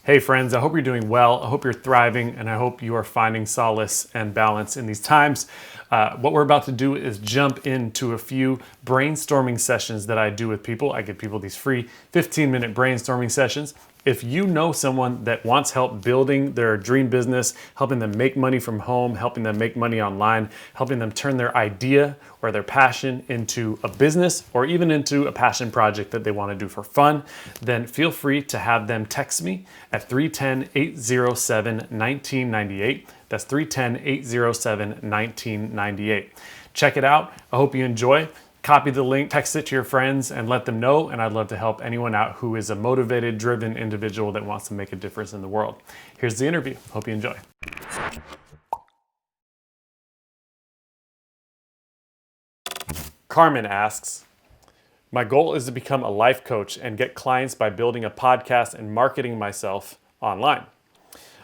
Hey friends, I hope you're doing well. I hope you're thriving, and I hope you are finding solace and balance in these times. What we're about to do is jump into a few brainstorming sessions that I do with people. I give people these free 15-minute brainstorming sessions. If you know someone that wants help building their dream business, helping them make money from home, helping them make money online, helping them turn their idea or their passion into a business or even into a passion project that they want to do for fun, then feel free to have them text me at 310-807-1998. That's 310-807-1998. Check it out. I hope you enjoy. Copy the link, text it to your friends, and let them know. And I'd love to help anyone out who is a motivated, driven individual that wants to make a difference in the world. Here's the interview. Hope you enjoy. Carmen asks, my goal is to become a life coach and get clients by building a podcast and marketing myself online.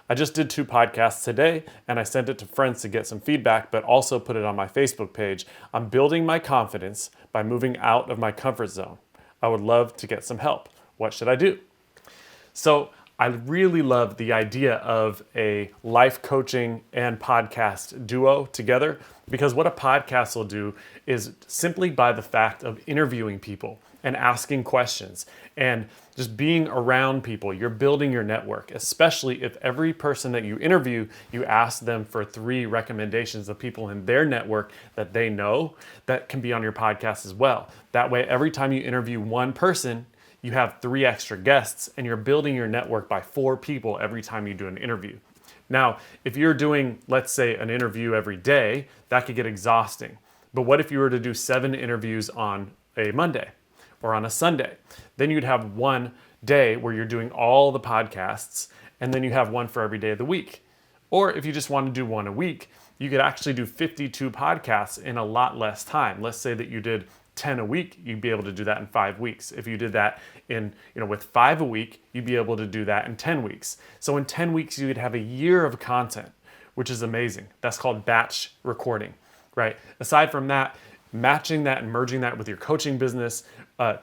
I just did 2 podcasts today and I sent it to friends to get some feedback, but also put it on my Facebook page. I'm building my confidence by moving out of my comfort zone. I would love to get some help. What should I do? So I really love the idea of a life coaching and podcast duo together, because what a podcast will do is simply by the fact of interviewing people and asking questions and just being around people, you're building your network, especially if every person that you interview, you ask them for 3 recommendations of people in their network that they know that can be on your podcast as well. That way, every time you interview one person, you have 3 extra guests and you're building your network by 4 people every time you do an interview. Now, if you're doing, let's say, an interview every day, that could get exhausting. But what if you were to do 7 interviews on a Monday or on a Sunday? Then you'd have one day where you're doing all the podcasts, and then you have one for every day of the week. Or if you just want to do one a week, you could actually do 52 podcasts in a lot less time. Let's say that you did 10 a week, you'd be able to do that in 5 weeks. If you did that with 5 a week, you'd be able to do that in 10 weeks. So in 10 weeks, you would have a year of content, which is amazing. That's called batch recording, right? Aside from that, matching that and merging that with your coaching business,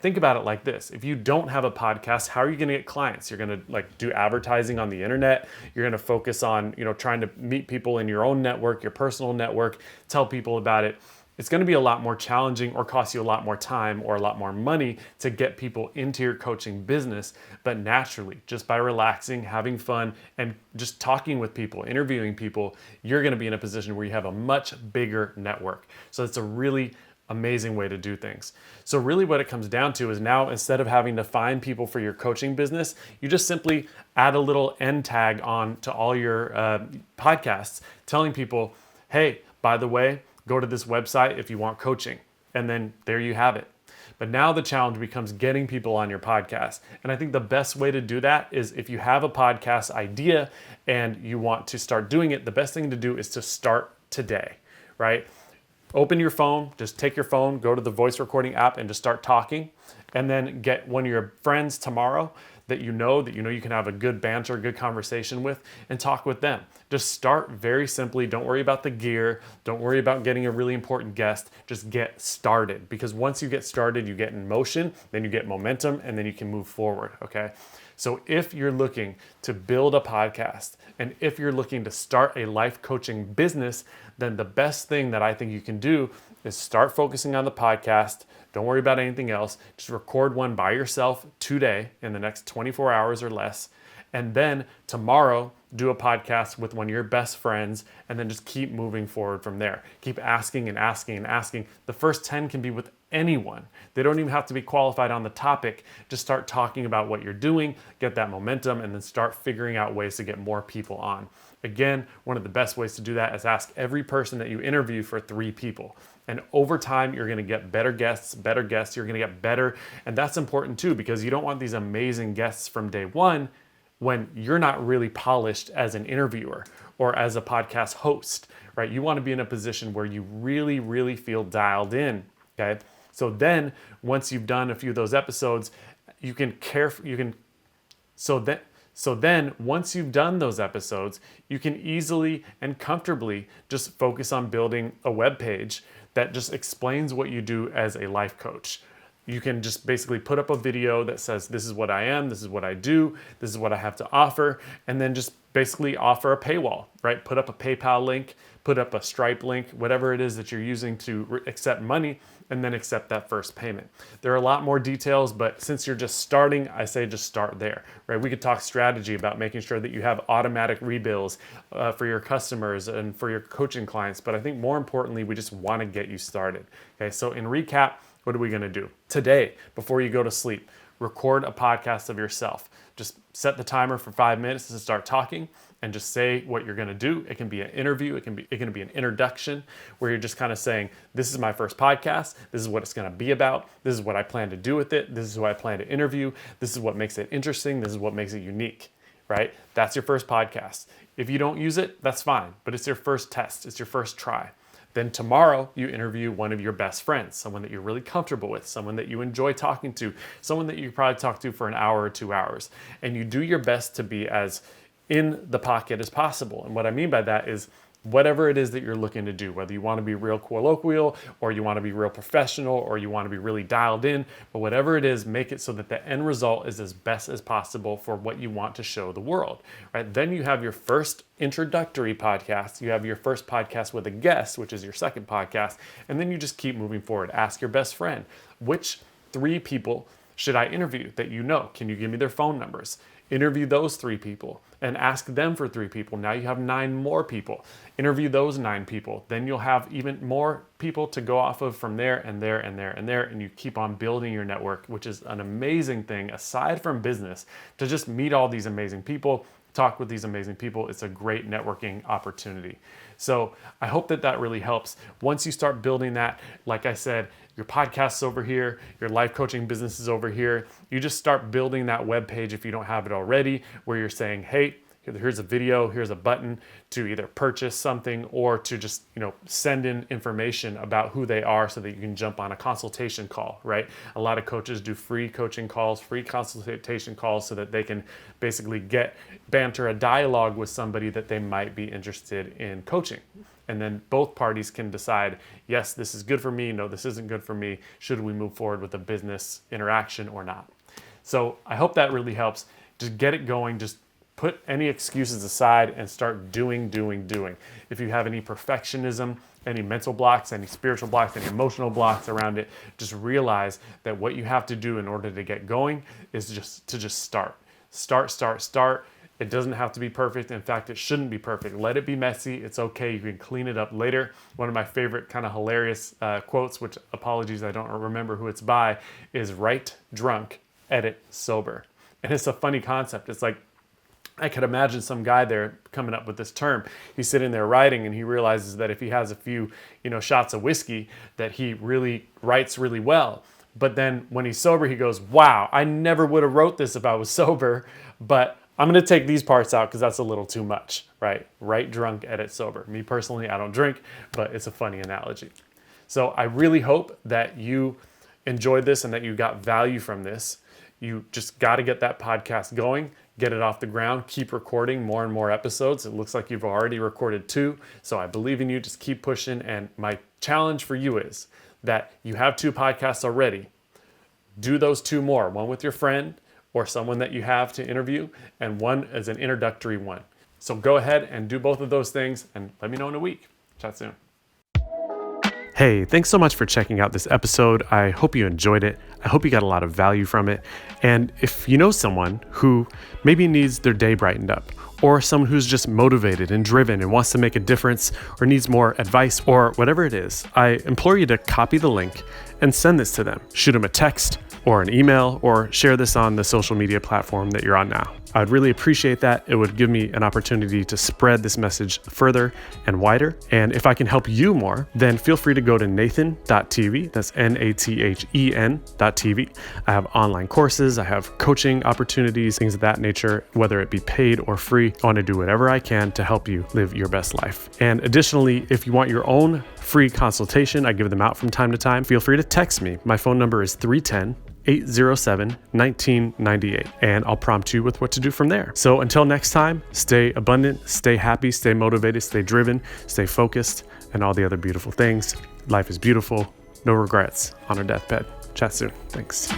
think about it like this. If you don't have a podcast, how are you going to get clients? You're going to do advertising on the internet. You're going to focus on, trying to meet people in your own network, your personal network, tell people about it. It's going to be a lot more challenging or cost you a lot more time or a lot more money to get people into your coaching business. But naturally, just by relaxing, having fun, and just talking with people, interviewing people, you're going to be in a position where you have a much bigger network. So it's a really amazing way to do things. So really what it comes down to is now, instead of having to find people for your coaching business, you just simply add a little end tag on to all your podcasts, telling people, hey, by the way, go to this website if you want coaching. And then there you have it. But now the challenge becomes getting people on your podcast. And I think the best way to do that is, if you have a podcast idea and you want to start doing it, the best thing to do is to start today, right? Open your phone, just take your phone, go to the voice recording app and just start talking. And then get one of your friends tomorrow that you know you can have a good banter, good conversation with, and talk with them. Just start very simply. Don't worry about the gear. Don't worry about getting a really important guest. Just get started, because once you get started, you get in motion, then you get momentum, and then you can move forward, okay? So if you're looking to build a podcast and if you're looking to start a life coaching business, then the best thing that I think you can do is start focusing on the podcast. Don't worry about anything else. Just record one by yourself today in the next 24 hours or less. And then tomorrow, do a podcast with one of your best friends, and then just keep moving forward from there. Keep asking and asking and asking. The first 10 can be with anyone. They don't even have to be qualified on the topic. Just start talking about what you're doing, get that momentum, and then start figuring out ways to get more people on. Again, one of the best ways to do that is ask every person that you interview for 3 people. And over time, you're going to get better guests, you're going to get better. And that's important too, because you don't want these amazing guests from day one when you're not really polished as an interviewer or as a podcast host, right? You want to be in a position where you really, really feel dialed in, okay? So then once you've done a few of those episodes, So then once you've done those episodes, you can easily and comfortably just focus on building a web page that just explains what you do as a life coach. you can just basically put up a video that says, this is what I am, this is what I do, this is what I have to offer, and then just basically offer a paywall, right? Put up a PayPal link, put up a Stripe link, whatever it is that you're using to accept money, and then accept that first payment. There are a lot more details, but since you're just starting, I say just start there, right? We could talk strategy about making sure that you have automatic rebills for your customers and for your coaching clients, but I think more importantly, we just want to get you started. Okay, so in recap, what are we going to do? Today, before you go to sleep, record a podcast of yourself. Just set the timer for 5 minutes to start talking and just say what you're going to do. It can be an interview. It can be an introduction where you're just kind of saying, this is my first podcast. This is what it's going to be about. This is what I plan to do with it. This is who I plan to interview. This is what makes it interesting. This is what makes it unique, right? That's your first podcast. If you don't use it, that's fine, but it's your first test. It's your first try. Then tomorrow you interview one of your best friends, someone that you're really comfortable with, someone that you enjoy talking to, someone that you probably talk to for an hour or 2 hours. And you do your best to be as in the pocket as possible. And what I mean by that is whatever it is that you're looking to do, whether you want to be real colloquial or you want to be real professional or you want to be really dialed in, but whatever it is, make it so that the end result is as best as possible for what you want to show the world, right? Then you have your first introductory podcast, you have your first podcast with a guest, which is your second podcast, and then you just keep moving forward. Ask your best friend, which 3 people should I interview that you know? Can you give me their phone numbers? Interview those 3 people and ask them for 3 people. Now you have 9 more people. Interview those 9 people. Then you'll have even more people to go off of from there and there and there and there. And you keep on building your network, which is an amazing thing aside from business, to just meet all these amazing people, talk with these amazing people. It's a great networking opportunity. So I hope that that really helps. Once you start building that, like I said, your podcast's over here, your life coaching business is over here. You just start building that web page if you don't have it already, where you're saying, hey, here's a video, here's a button to either purchase something or to just, send in information about who they are so that you can jump on a consultation call, right? A lot of coaches do free coaching calls, free consultation calls so that they can basically banter a dialogue with somebody that they might be interested in coaching. And then both parties can decide, yes, this is good for me. No, this isn't good for me. Should we move forward with a business interaction or not? So I hope that really helps. Just get it going. Just put any excuses aside and start doing. If you have any perfectionism, any mental blocks, any spiritual blocks, any emotional blocks around it, just realize that what you have to do in order to get going is just to start. Start. It doesn't have to be perfect. In fact, it shouldn't be perfect. Let it be messy. It's okay. You can clean it up later. One of my favorite kind of hilarious quotes, which apologies, I don't remember who it's by, is write drunk, edit sober. And it's a funny concept. It's like, I could imagine some guy there coming up with this term. He's sitting there writing and he realizes that if he has a few, shots of whiskey, that he really writes really well. But then when he's sober, he goes, wow, I never would have wrote this if I was sober, but I'm going to take these parts out because that's a little too much, right? Write drunk, edit sober. Me personally, I don't drink, but it's a funny analogy. So I really hope that you enjoyed this and that you got value from this. You just got to get that podcast going, get it off the ground, keep recording more and more episodes. It looks like you've already recorded 2, so I believe in you. Just keep pushing. And my challenge for you is that you have 2 podcasts already. Do those 2 more, one with your friend or someone that you have to interview, and one as an introductory one. So go ahead and do both of those things and let me know in a week. Chat soon. Hey, thanks so much for checking out this episode. I hope you enjoyed it. I hope you got a lot of value from it. And if you know someone who maybe needs their day brightened up, or someone who's just motivated and driven and wants to make a difference or needs more advice or whatever it is, I implore you to copy the link and send this to them. Shoot them a text or an email or share this on the social media platform that you're on now. I'd really appreciate that. It would give me an opportunity to spread this message further and wider. And if I can help you more, then feel free to go to nathen.tv. That's nathen.tv. I have online courses, I have coaching opportunities, things of that nature, whether it be paid or free. I want to do whatever I can to help you live your best life. And additionally, if you want your own free consultation, I give them out from time to time, feel free to text me. My phone number is 310-807-1998, and I'll prompt you with what to do from there. So until next time, stay abundant, stay happy, stay motivated, stay driven, stay focused, and all the other beautiful things. Life is beautiful. No regrets on our deathbed. Chat soon. Thanks.